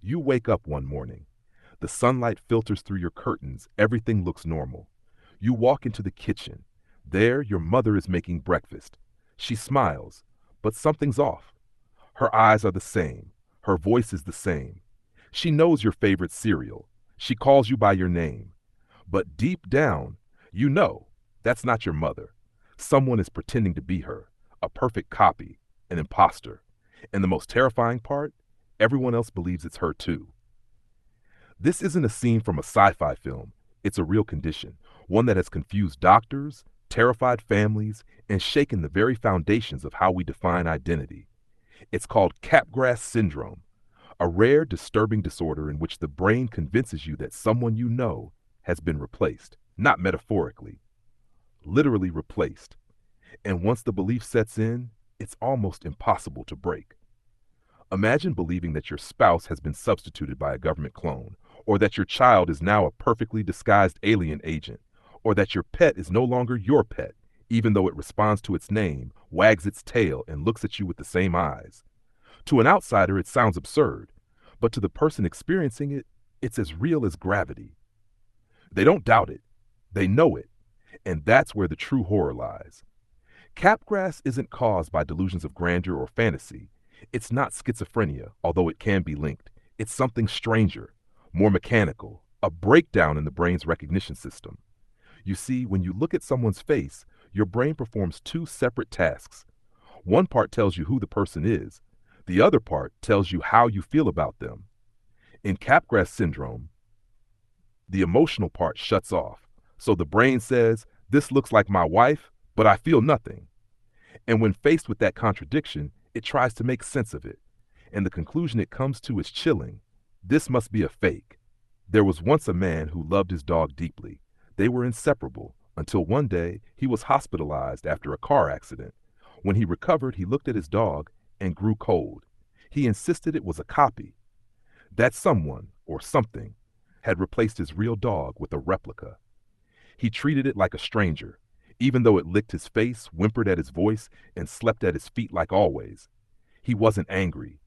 You wake up one morning. The sunlight filters through your curtains. Everything looks normal. You walk into the kitchen. There, your mother is making breakfast. She smiles, but something's off. Her eyes are the same. Her voice is the same. She knows your favorite cereal. She calls you by your name. But deep down, you know that's not your mother. Someone is pretending to be her, a perfect copy, an imposter. And the most terrifying part, everyone else believes it's her too. This isn't a scene from a sci-fi film. It's a real condition, one that has confused doctors, terrified families, and shaken the very foundations of how we define identity. It's called Capgras Syndrome, a rare, disturbing disorder in which the brain convinces you that someone you know has been replaced, not metaphorically, literally replaced. And once the belief sets in, it's almost impossible to break. Imagine believing that your spouse has been substituted by a government clone, or that your child is now a perfectly disguised alien agent, or that your pet is no longer your pet, even though it responds to its name, wags its tail, and looks at you with the same eyes. To an outsider, it sounds absurd, but to the person experiencing it, it's as real as gravity. They don't doubt it, they know it, and that's where the true horror lies. Capgras isn't caused by delusions of grandeur or fantasy. It's not schizophrenia, although it can be linked. It's something stranger, more mechanical, a breakdown in the brain's recognition system. You see, when you look at someone's face, your brain performs two separate tasks. One part tells you who the person is. The other part tells you how you feel about them. In Capgras syndrome, the emotional part shuts off. So the brain says, "This looks like my wife, but I feel nothing." And when faced with that contradiction, it tries to make sense of it. And the conclusion it comes to is chilling. This must be a fake. There was once a man who loved his dog deeply. They were inseparable until one day he was hospitalized after a car accident. When he recovered, he looked at his dog and grew cold. He insisted it was a copy, that someone or something had replaced his real dog with a replica. He treated it like a stranger, even though it licked his face, whimpered at his voice, and slept at his feet like always. He wasn't angry.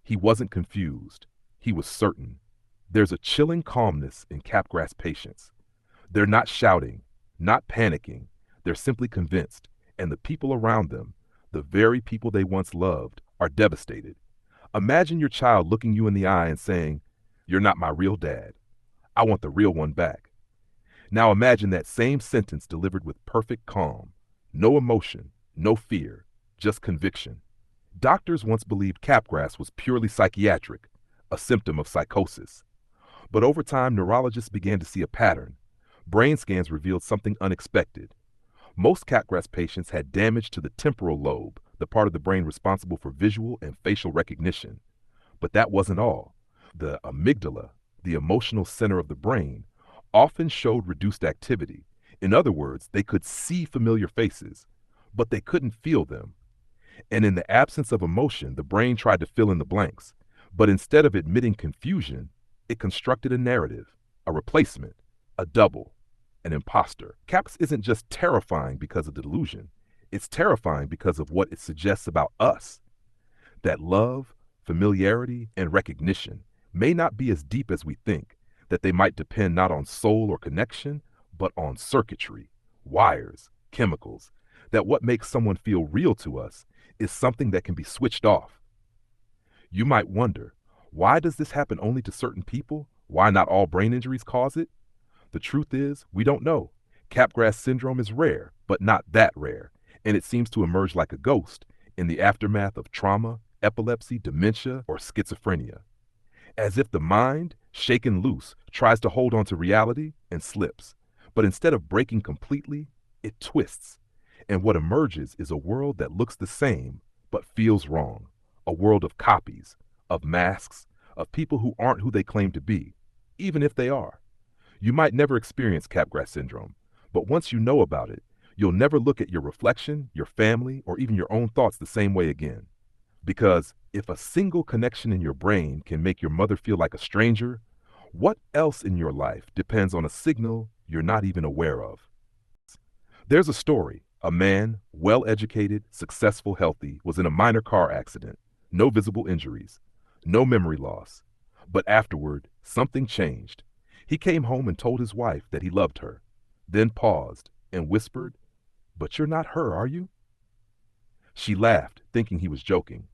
He wasn't confused. He was certain. There's a chilling calmness in Capgras patients. They're not shouting, not panicking. They're simply convinced, and the people around them, the very people they once loved, are devastated. Imagine your child looking you in the eye and saying, "You're not my real dad. I want the real one back." Now imagine that same sentence delivered with perfect calm. No emotion, no fear, just conviction. Doctors once believed Capgras was purely psychiatric, a symptom of psychosis. But over time, neurologists began to see a pattern. Brain scans revealed something unexpected. Most Capgras patients had damage to the temporal lobe, the part of the brain responsible for visual and facial recognition. But that wasn't all. The amygdala, the emotional center of the brain, often showed reduced activity. In other words, they could see familiar faces, but they couldn't feel them. And in the absence of emotion, the brain tried to fill in the blanks. But instead of admitting confusion, it constructed a narrative, a replacement, a double, an imposter. CAPS isn't just terrifying because of the delusion. It's terrifying because of what it suggests about us. That love, familiarity, and recognition may not be as deep as we think, that they might depend not on soul or connection, but on circuitry, wires, chemicals, that what makes someone feel real to us is something that can be switched off. You might wonder, why does this happen only to certain people? Why not all brain injuries cause it? The truth is, we don't know. Capgras syndrome is rare, but not that rare, and it seems to emerge like a ghost in the aftermath of trauma, epilepsy, dementia, or schizophrenia. As if the mind, shaken loose, tries to hold on to reality and slips. But instead of breaking completely, it twists. And what emerges is a world that looks the same, but feels wrong. A world of copies, of masks, of people who aren't who they claim to be, even if they are. You might never experience Capgras syndrome, but once you know about it, you'll never look at your reflection, your family, or even your own thoughts the same way again. Because if a single connection in your brain can make your mother feel like a stranger, what else in your life depends on a signal you're not even aware of? There's a story. A man, well-educated, successful, healthy, was in a minor car accident. No visible injuries, no memory loss. But afterward, something changed. He came home and told his wife that he loved her, then paused and whispered, "But you're not her, are you?" She laughed, thinking he was joking.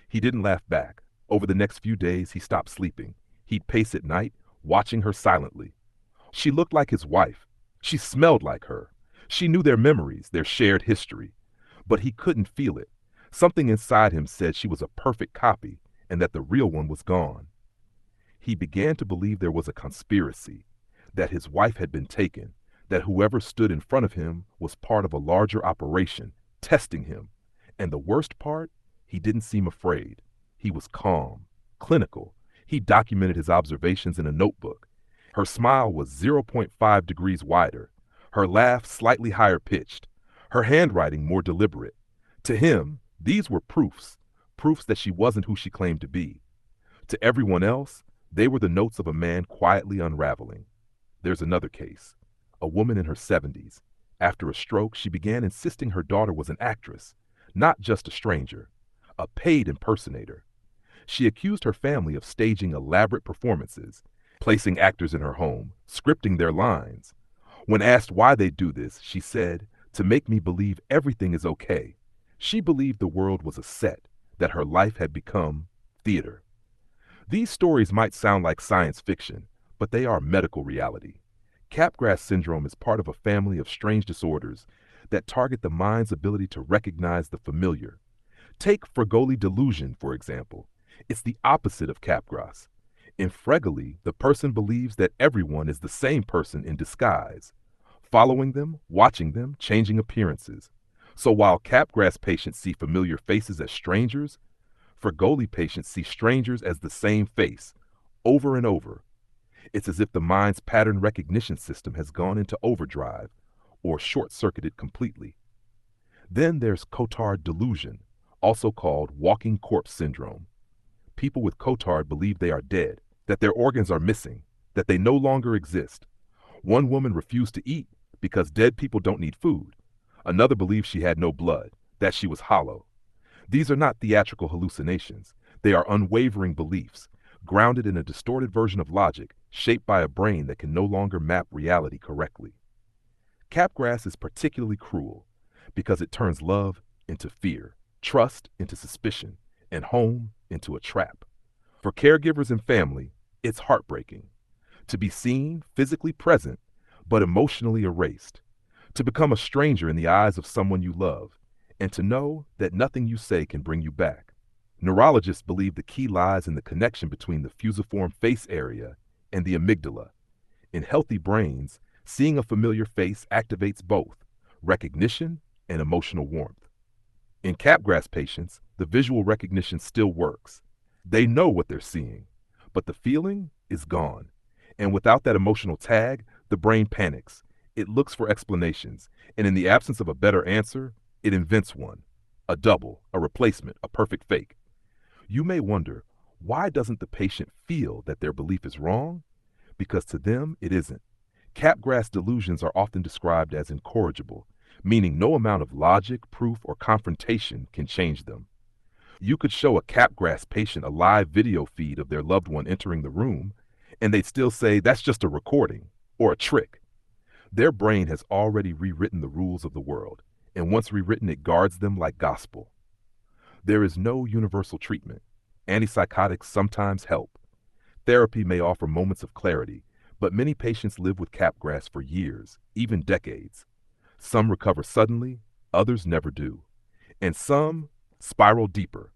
He didn't laugh back. Over the next few days, he stopped sleeping. He'd pace at night, watching her silently. She looked like his wife. She smelled like her. She knew their memories, their shared history. But he couldn't feel it. Something inside him said she was a perfect copy and that the real one was gone. He began to believe there was a conspiracy, that his wife had been taken, that whoever stood in front of him was part of a larger operation, testing him. And the worst part, he didn't seem afraid. He was calm, clinical. He documented his observations in a notebook. Her smile was zero point 0.5 degrees wider, her laugh slightly higher pitched, her handwriting more deliberate. To him, these were proofs, proofs that she wasn't who she claimed to be. To everyone else, they were the notes of a man quietly unraveling. There's another case. A woman in her 70s. After a stroke, she began insisting her daughter was an actress, not just a stranger, a paid impersonator. She accused her family of staging elaborate performances, placing actors in her home, scripting their lines. When asked why they do this, she said, "To make me believe everything is okay." She believed the world was a set, that her life had become theater. These stories might sound like science fiction, but they are medical reality. Capgras syndrome is part of a family of strange disorders that target the mind's ability to recognize the familiar. Take Capgras Delusion, for example. It's the opposite of Capgras. In Capgras, the person believes that everyone is the same person in disguise, following them, watching them, changing appearances. So while Capgras patients see familiar faces as strangers, Capgras patients see strangers as the same face, over and over. It's as if the mind's pattern recognition system has gone into overdrive or short-circuited completely. Then there's Capgras Delusion, also called walking corpse syndrome. People with Capgras believe they are dead, that their organs are missing, that they no longer exist. One woman refused to eat because dead people don't need food. Another believed she had no blood, that she was hollow. These are not theatrical hallucinations. They are unwavering beliefs, grounded in a distorted version of logic, shaped by a brain that can no longer map reality correctly. Capgras is particularly cruel because it turns love into fear, trust into suspicion, and home into a trap. For caregivers and family, it's heartbreaking. To be seen, physically present, but emotionally erased. To become a stranger in the eyes of someone you love, and to know that nothing you say can bring you back. Neurologists believe the key lies in the connection between the fusiform face area and the amygdala. In healthy brains, seeing a familiar face activates both recognition and emotional warmth. In Capgras patients, the visual recognition still works. They know what they're seeing, but the feeling is gone. And without that emotional tag, the brain panics. It looks for explanations, and in the absence of a better answer, it invents one. A double, a replacement, a perfect fake. You may wonder, why doesn't the patient feel that their belief is wrong? Because to them, it isn't. Capgras delusions are often described as incorrigible, meaning no amount of logic, proof, or confrontation can change them. You could show a Capgras patient a live video feed of their loved one entering the room, and they'd still say that's just a recording or a trick. Their brain has already rewritten the rules of the world, and once rewritten, it guards them like gospel. There is no universal treatment. Antipsychotics sometimes help. Therapy may offer moments of clarity, but many patients live with Capgras for years, even decades. Some recover suddenly, others never do. And some spiral deeper.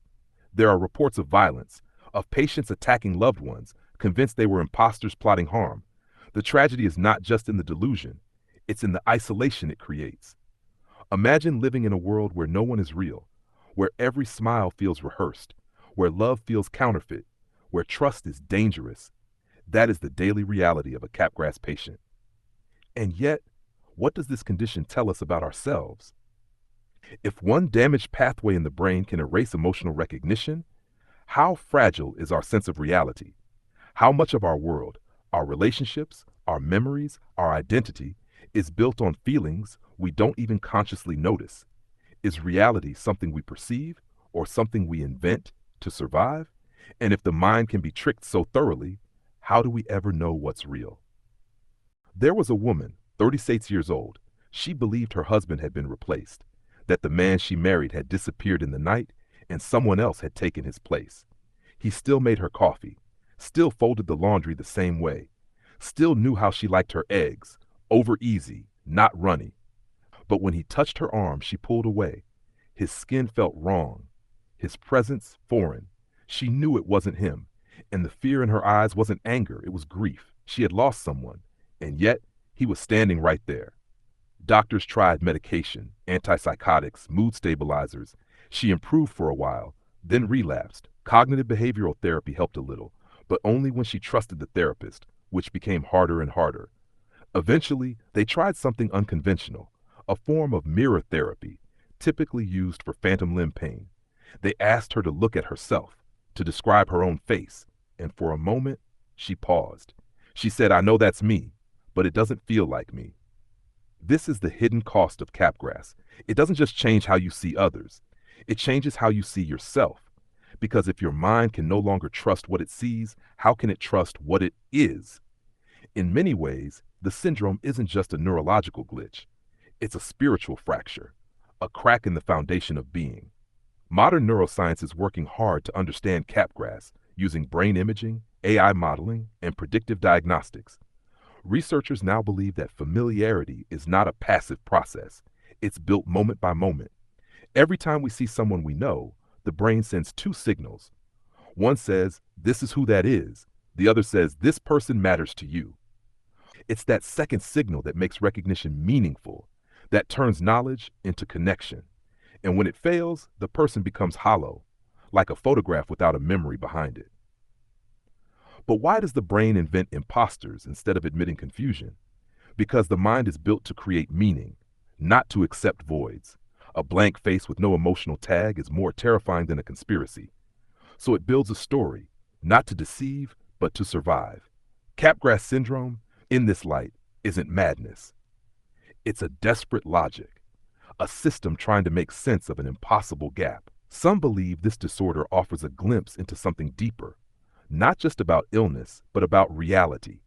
There are reports of violence, of patients attacking loved ones, convinced they were impostors plotting harm. The tragedy is not just in the delusion, it's in the isolation it creates. Imagine living in a world where no one is real, where every smile feels rehearsed, where love feels counterfeit, where trust is dangerous. That is the daily reality of a Capgras patient. And yet, what does this condition tell us about ourselves? If one damaged pathway in the brain can erase emotional recognition, how fragile is our sense of reality? How much of our world, our relationships, our memories, our identity, is built on feelings we don't even consciously notice? Is reality something we perceive or something we invent to survive? And if the mind can be tricked so thoroughly, how do we ever know what's real? There was a woman, 36 years old. She believed her husband had been replaced, that the man she married had disappeared in the night and someone else had taken his place. He still made her coffee, still folded the laundry the same way, still knew how she liked her eggs, over easy, not runny. But when he touched her arm, she pulled away. His skin felt wrong, his presence foreign. She knew it wasn't him, and the fear in her eyes wasn't anger, it was grief. She had lost someone, and yet he was standing right there. Doctors tried medication, antipsychotics, mood stabilizers. She improved for a while, then relapsed. Cognitive behavioral therapy helped a little, but only when she trusted the therapist, which became harder and harder. Eventually, they tried something unconventional, a form of mirror therapy, typically used for phantom limb pain. They asked her to look at herself, to describe her own face, and for a moment, she paused. She said, "I know that's me, but it doesn't feel like me." This is the hidden cost of Capgras. It doesn't just change how you see others, it changes how you see yourself. Because if your mind can no longer trust what it sees, how can it trust what it is? In many ways, the syndrome isn't just a neurological glitch. It's a spiritual fracture, a crack in the foundation of being. Modern neuroscience is working hard to understand Capgras using brain imaging, AI modeling, and predictive diagnostics. Researchers now believe that familiarity is not a passive process. It's built moment by moment. Every time we see someone we know, the brain sends two signals. One says, "This is who that is." The other says, "This person matters to you." It's that second signal that makes recognition meaningful, that turns knowledge into connection. And when it fails, the person becomes hollow, like a photograph without a memory behind it. But why does the brain invent imposters instead of admitting confusion? Because the mind is built to create meaning, not to accept voids. A blank face with no emotional tag is more terrifying than a conspiracy. So it builds a story, not to deceive, but to survive. Capgras Syndrome, in this light, isn't madness. It's a desperate logic, a system trying to make sense of an impossible gap. Some believe this disorder offers a glimpse into something deeper, not just about illness, but about reality,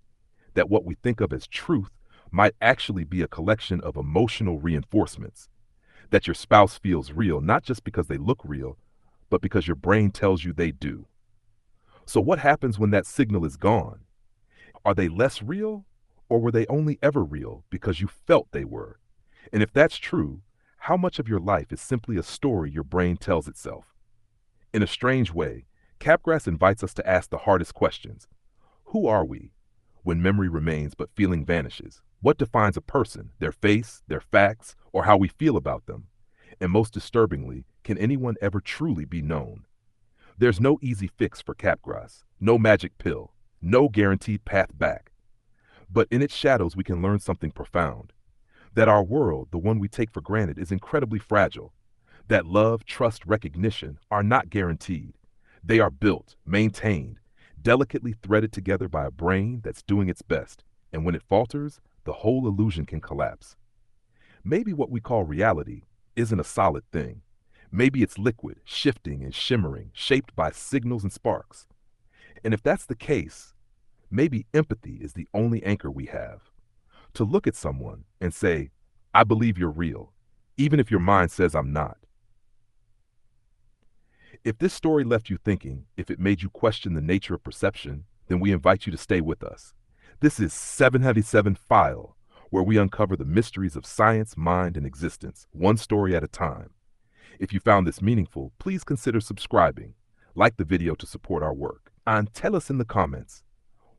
that what we think of as truth might actually be a collection of emotional reinforcements, that your spouse feels real, not just because they look real, but because your brain tells you they do. So what happens when that signal is gone? Are they less real, or were they only ever real because you felt they were? And if that's true, how much of your life is simply a story your brain tells itself? In a strange way, Capgras invites us to ask the hardest questions. Who are we when memory remains but feeling vanishes? What defines a person, their face, their facts, or how we feel about them? And most disturbingly, can anyone ever truly be known? There's no easy fix for Capgras, no magic pill, no guaranteed path back. But in its shadows, we can learn something profound. That our world, the one we take for granted, is incredibly fragile. That love, trust, recognition are not guaranteed. They are built, maintained, delicately threaded together by a brain that's doing its best. And when it falters, the whole illusion can collapse. Maybe what we call reality isn't a solid thing. Maybe it's liquid, shifting and shimmering, shaped by signals and sparks. And if that's the case, maybe empathy is the only anchor we have. To look at someone and say, "I believe you're real," even if your mind says I'm not. If this story left you thinking, if it made you question the nature of perception, then we invite you to stay with us. This is 777 File, where we uncover the mysteries of science, mind, and existence, one story at a time. If you found this meaningful, please consider subscribing, like the video to support our work, and tell us in the comments,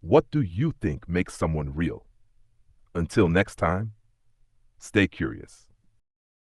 what do you think makes someone real? Until next time, stay curious.